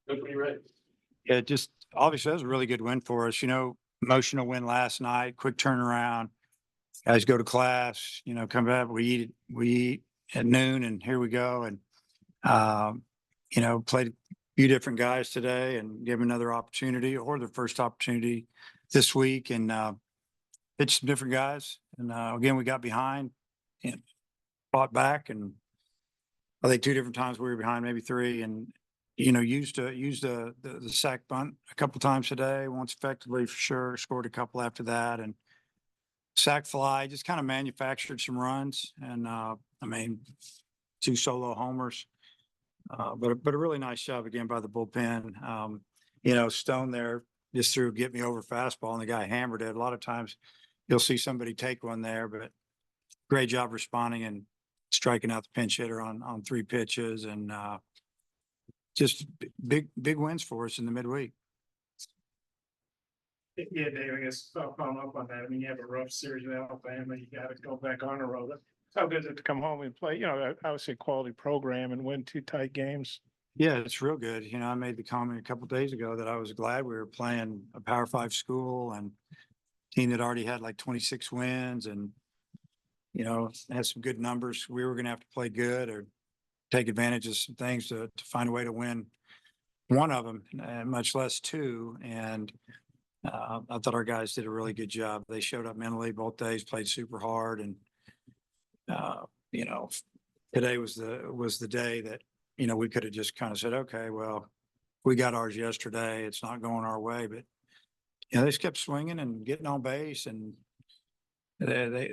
Good for you, Ray. Yeah, just obviously that was a really good win for us. Emotional win last night, quick turnaround. Guys go to class, come back. We eat at noon, and here we go. And played a few different guys today, and give them another opportunity or their first opportunity this week, and pitched some different guys. And again, we got behind and fought back, and I think two different times we were behind, maybe three, and used the sack bunt a couple times today. Once effectively for sure, scored a couple after that, and sack fly. Just kind of manufactured some runs, and two solo homers. But a really nice job again by the bullpen. Stone there just threw get me over fastball, and the guy hammered it. A lot of times you'll see somebody take one there, but great job responding and striking out the pinch hitter on three pitches, and just big wins for us in the midweek. Yeah, Dave, I guess following up on that. I mean, you have a rough series in Alabama. You got to go back on the road. How good is it to come home and play? Obviously a quality program and win two tight games. Yeah, it's real good. I made the comment a couple of days ago that I was glad we were playing a Power 5 school and team that already had like 26 wins and had some good numbers. We were going to have to play good or take advantage of some things to find a way to win one of them, much less two. And I thought our guys did a really good job. They showed up mentally both days, played super hard, and today was the day that we could have just kind of said, okay, well, we got ours yesterday. It's not going our way, but they just kept swinging and getting on base, and they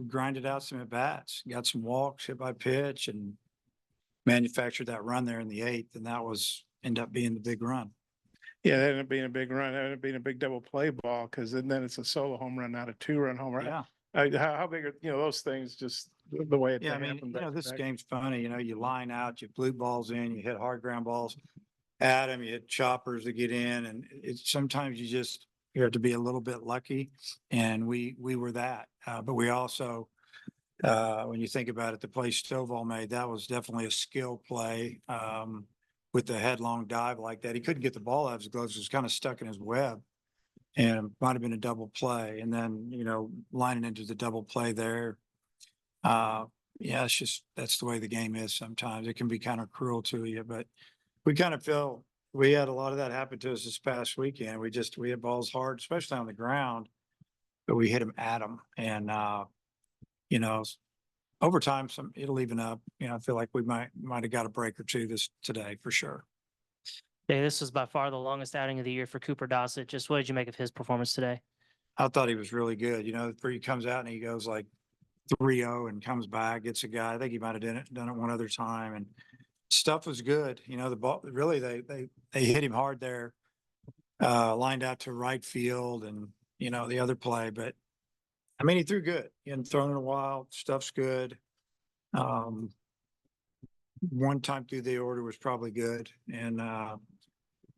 grinded out some at bats, got some walks, hit by pitch, and manufactured that run there in the eighth, and that ended up being the big run. Yeah, that ended up being a big run. That ended up being a big double play ball because then it's a solo home run, not a 2-run home run. Yeah. How big are those things? Just the way it happened. This game's funny. You line out, you blue balls in, you hit hard ground balls at them, you hit choppers to get in, and sometimes you have to be a little bit lucky, and we were that. But we also, when you think about it, the play Stovall made, that was definitely a skill play with the headlong dive like that. He couldn't get the ball out of his gloves; it was kind of stuck in his web. And it might have been a double play, and then lining into the double play there. That's the way the game is. Sometimes it can be kind of cruel to you, but we kind of feel we had a lot of that happen to us this past weekend. We hit balls hard, especially on the ground, but we hit them at them, and over time, it'll even up. I feel like we might have got a break or two today for sure. Yeah, this was by far the longest outing of the year for Cooper Dossett. Just what did you make of his performance today? I thought he was really good. He comes out and he goes like 3-0 and comes back, gets a guy. I think he might have done it one other time, and stuff was good. The ball really they hit him hard there, lined out to right field, and the other play. But he threw good. He hadn't thrown in a while. Stuff's good. One time through the order was probably good, and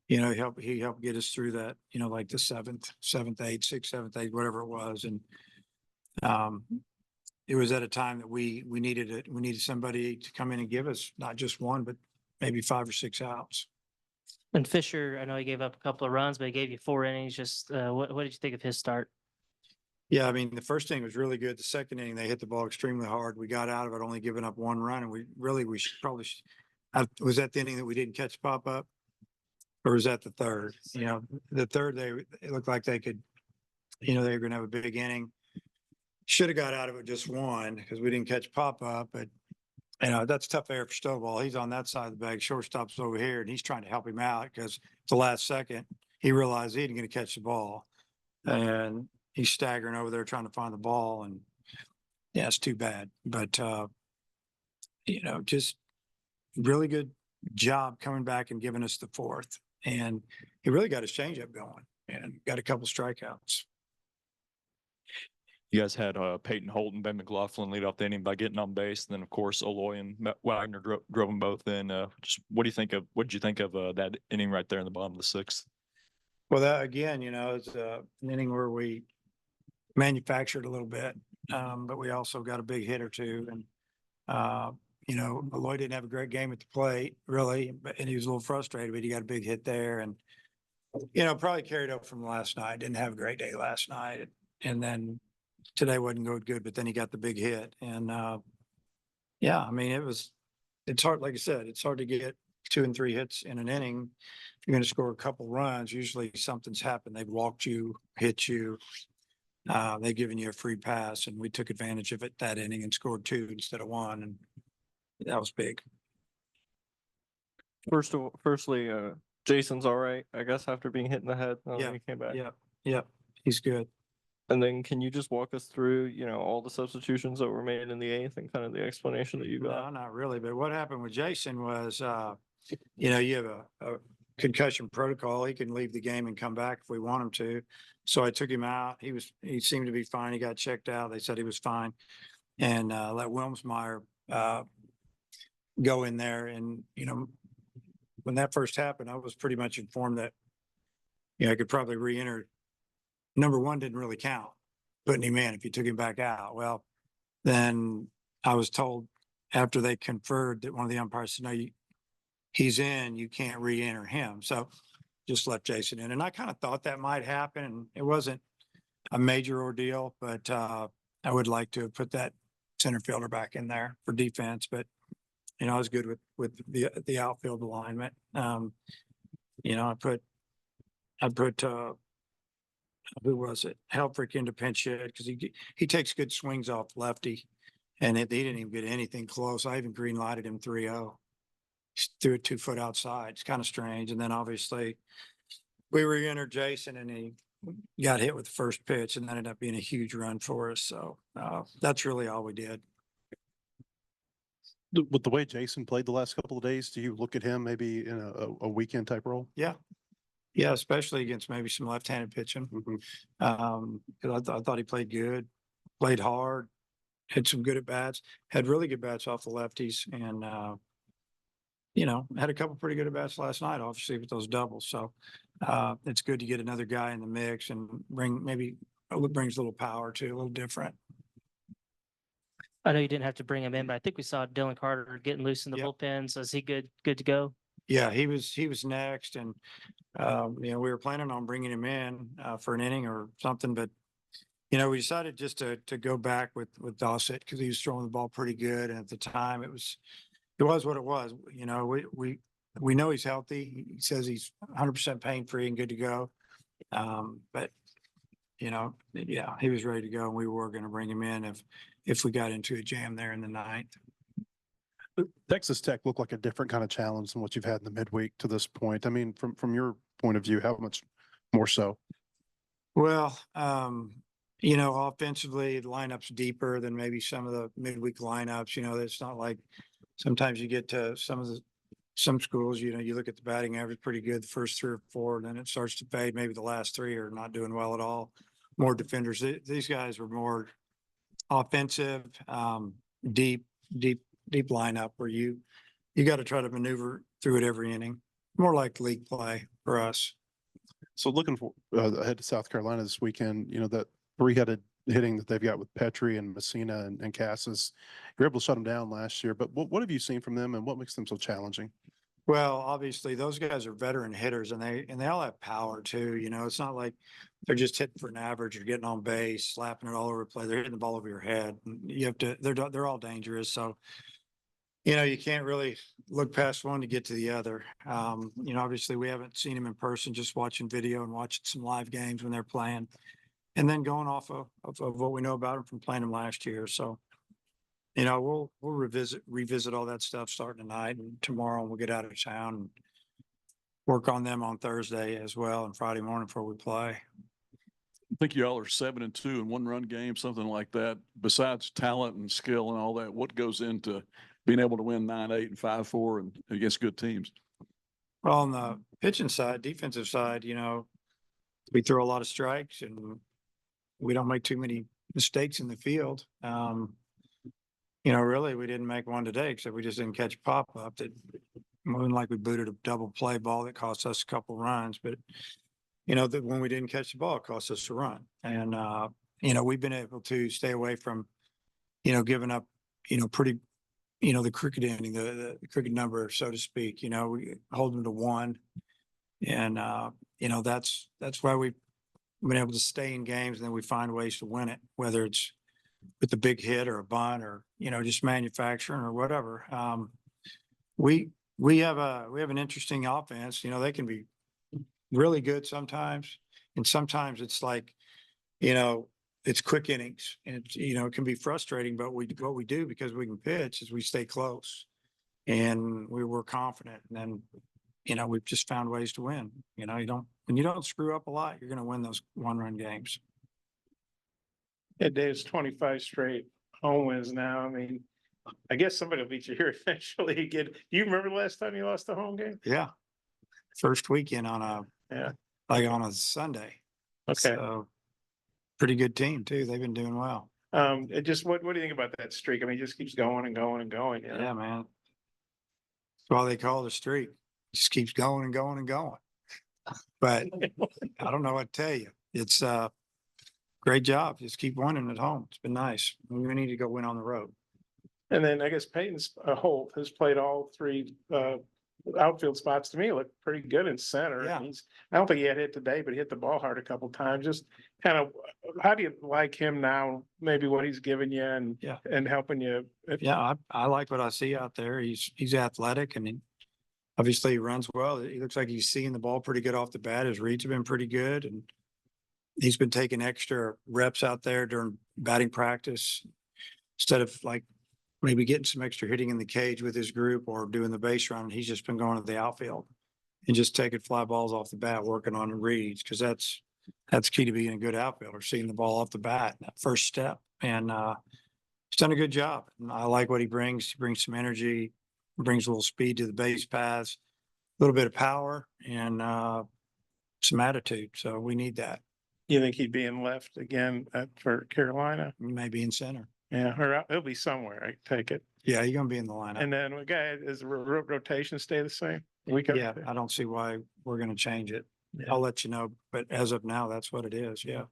he helped get us through that, like the seventh, eighth, sixth, seventh, eighth, whatever it was. And it was at a time that we needed it. We needed somebody to come in and give us not just one, but maybe 5 or 6 outs. And Fisher, I know he gave up a couple of runs, but he gave you 4 innings. Just what did you think of his start? Yeah, the first inning was really good. The second inning, they hit the ball extremely hard. We got out of it, only giving up 1 run, and we probably was that the inning that we didn't catch pop up? Or was that the third? The third, it looked like they could, they were going to have a big inning. Should have got out of it just 1 because we didn't catch pop up. But, that's tough air for Stovall. He's on that side of the bag. Shortstop's over here, and he's trying to help him out because the last second, he realized he didn't going to catch the ball. And he's staggering over there trying to find the ball. And, yeah, it's too bad. But, just really good job coming back and giving us the 4th. And he really got his changeup going and got a couple strikeouts. You guys had Peyton Holt and Ben McLaughlin lead off the inning by getting on base. And then, of course, Aloy and Wagner drove them both in. What did you think of that inning right there in the bottom of the 6th? Well, that again, it's an inning where we manufactured a little bit, but we also got a big hit or two. And Lloyd didn't have a great game at the plate, really, and he was a little frustrated, but he got a big hit there and, probably carried up from last night. Didn't have a great day last night. And then today wasn't going good, but then he got the big hit. And, yeah, I mean, it's hard, like I said, it's hard to get 2 and 3 hits in an inning. If you're going to score a couple runs, usually something's happened. They've walked you, hit you. They've given you a free pass, and we took advantage of it that inning and scored 2 instead of 1. And that was big. Firstly, Jason's all right, I guess, after being hit in the head. Yeah, He came back. Yep. He's good. And then can you just walk us through, all the substitutions that were made in the eighth and kind of the explanation that you No, got? not really. But what happened with Jason was, you have a concussion protocol. He can leave the game and come back if we want him to. So I took him out. He seemed to be fine. He got checked out. They said he was fine. And let Wilmsmeyer go in there. And, when that first happened, I was pretty much informed that, I could probably re-enter. Number 1 didn't really count, putting him in if you took him back out. Well, then I was told after they conferred that one of the umpires said, no, he's in, you can't re-enter him. So just left Jason in. And I kind of thought that might happen. And it wasn't a major ordeal, but I would like to have put that center fielder back in there for defense. But, I was good with the outfield alignment. I put who was it? Helfrich into pinch hit because he takes good swings off lefty, and he didn't even get anything close. I even green lighted him 3-0. He threw it 2 foot outside. It's kind of strange. And then obviously we re-entered Jason, and he got hit with the first pitch, and that ended up being a huge run for us. So that's really all we did. With the way Jason played the last couple of days, do you look at him maybe in a weekend type role? Yeah, especially against maybe some left-handed pitching. Mhm. 'Cause I thought he played good, played hard, had some good at bats, had really good bats off the lefties, and had a couple pretty good at bats last night, obviously with those doubles. So it's good to get another guy in the mix and brings a little power too, a little different. I know you didn't have to bring him in, but I think we saw Dylan Carter getting loose in the Yep. bullpen. So is he good to go? Yeah, he was next, and we were planning on bringing him in for an inning or something, but we decided just to go back with Dossett because he was throwing the ball pretty good, and at the time it was what it was. We know he's healthy. He says he's 100% pain free and good to go, but yeah, he was ready to go, and we were going to bring him in if we got into a jam there in the 9th. Texas Tech looked like a different kind of challenge than what you've had in the midweek to this point. I mean, from your point of view, how much more so? Well, offensively, the lineup's deeper than maybe some of the midweek lineups. It's not like sometimes you get to some schools, you look at the batting average pretty good the first 3 or 4, and then it starts to fade. Maybe the last 3 are not doing well at all. More defenders. These guys were more offensive, deep lineup where you got to try to maneuver through it every inning. More like league play for us. So looking for ahead to South Carolina this weekend, that 3-headed hitting that they've got with Petrie and Messina and Cassis, you're able to shut them down last year. But what have you seen from them, and what makes them so challenging? Well, obviously those guys are veteran hitters, and they all have power too. It's not like they're just hitting for an average or getting on base, slapping it all over the place. They're hitting the ball over your head. You have to. They're all dangerous. So, you can't really look past one to get to the other. Obviously we haven't seen them in person, just watching video and watching some live games when they're playing, and then going off of what we know about them from playing them last year. So. We'll revisit all that stuff starting tonight and tomorrow, and we'll get out of town and work on them on Thursday as well and Friday morning before we play. I think y'all are 7-2 in one-run game, something like that. Besides talent and skill and all that, what goes into being able to win 9-8 and 5-4 and against good teams? Well, on the pitching side, defensive side, we throw a lot of strikes and we don't make too many mistakes in the field. Really, we didn't make one today, except we just didn't catch a pop-up. That wasn't like we booted a double play ball that cost us a couple runs, but that when we didn't catch the ball, it cost us a run. And we've been able to stay away from, giving up, pretty the cricket inning, the cricket number, so to speak, we hold them to 1. And, that's why we've been able to stay in games, and then we find ways to win it, whether it's with a big hit or a bunt or, just manufacturing or whatever. We have an interesting offense, they can be really good sometimes. And sometimes it's like, it's quick innings, and it's, it can be frustrating, but what we do, because we can pitch, is we stay close and we were confident. And then, we've just found ways to win. When you don't screw up a lot, you're going to win those 1-run games. Yeah, Dave's 25 straight home wins now. I mean, I guess somebody will beat you here eventually again. Do you remember the last time you lost a home game? Yeah. First weekend on Yeah. a Sunday. Okay. So pretty good team too. They've been doing well. It just, what do you think about that streak? I mean, it just keeps going and going and going. Yeah, man. That's why they call it a streak. Just keeps going and going and going. But I don't know what to tell you. It's great job. Just keep winning at home. It's been nice. We need to go win on the road. And then I guess Peyton's Holt has played all 3 outfield spots. To me, looked pretty good in center. Yeah. I don't think he had hit today, but he hit the ball hard a couple times. Just kind of, how do you like him now? Maybe what he's given you and helping you. Yeah, I like what I see out there. He's athletic, and obviously he runs well. He looks like he's seeing the ball pretty good off the bat. His reads have been pretty good, and he's been taking extra reps out there during batting practice instead of like maybe getting some extra hitting in the cage with his group or doing the base run. He's just been going to the outfield and just taking fly balls off the bat, working on the reads, because that's key to being a good outfielder, seeing the ball off the bat, that first step. And he's done a good job. And I like what he brings. He brings some energy, brings a little speed to the base paths, a little bit of power, and some attitude. So we need that. You think he'd be in left again for Carolina? He may be in center. Yeah, or he'll be somewhere. I take it. Yeah, you're going to be in the lineup. And then, guy, is the rotation stay the same? Yeah, I don't see why we're going to change it. Yeah. I'll let you know, but as of now, that's what it is. Yeah.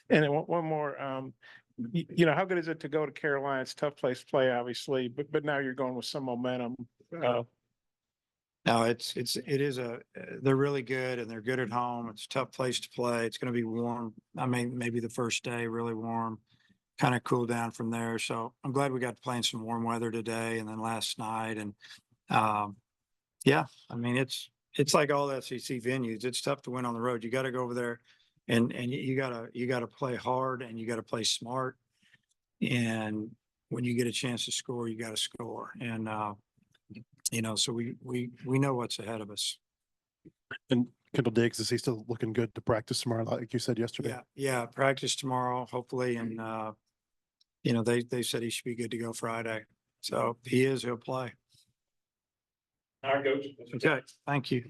And then one more, how good is it to go to Carolina? It's a tough place to play, obviously, but now you're going with some momentum. No, they're really good, and they're good at home. It's a tough place to play. It's going to be warm. I mean, maybe the first day really warm, kind of cool down from there. So I'm glad we got to play in some warm weather today and then last night. And yeah, I mean, it's like all SEC venues. It's tough to win on the road. You got to go over there and you gotta play hard, and you got to play smart. And when you get a chance to score, you got to score. And, so we know what's ahead of us. And Kendall Diggs, is he still looking good to practice tomorrow, like you said yesterday? Yeah. Practice tomorrow, hopefully. And, they said he should be good to go Friday. So if he is, he'll play. All right, Coach. Okay, thank you.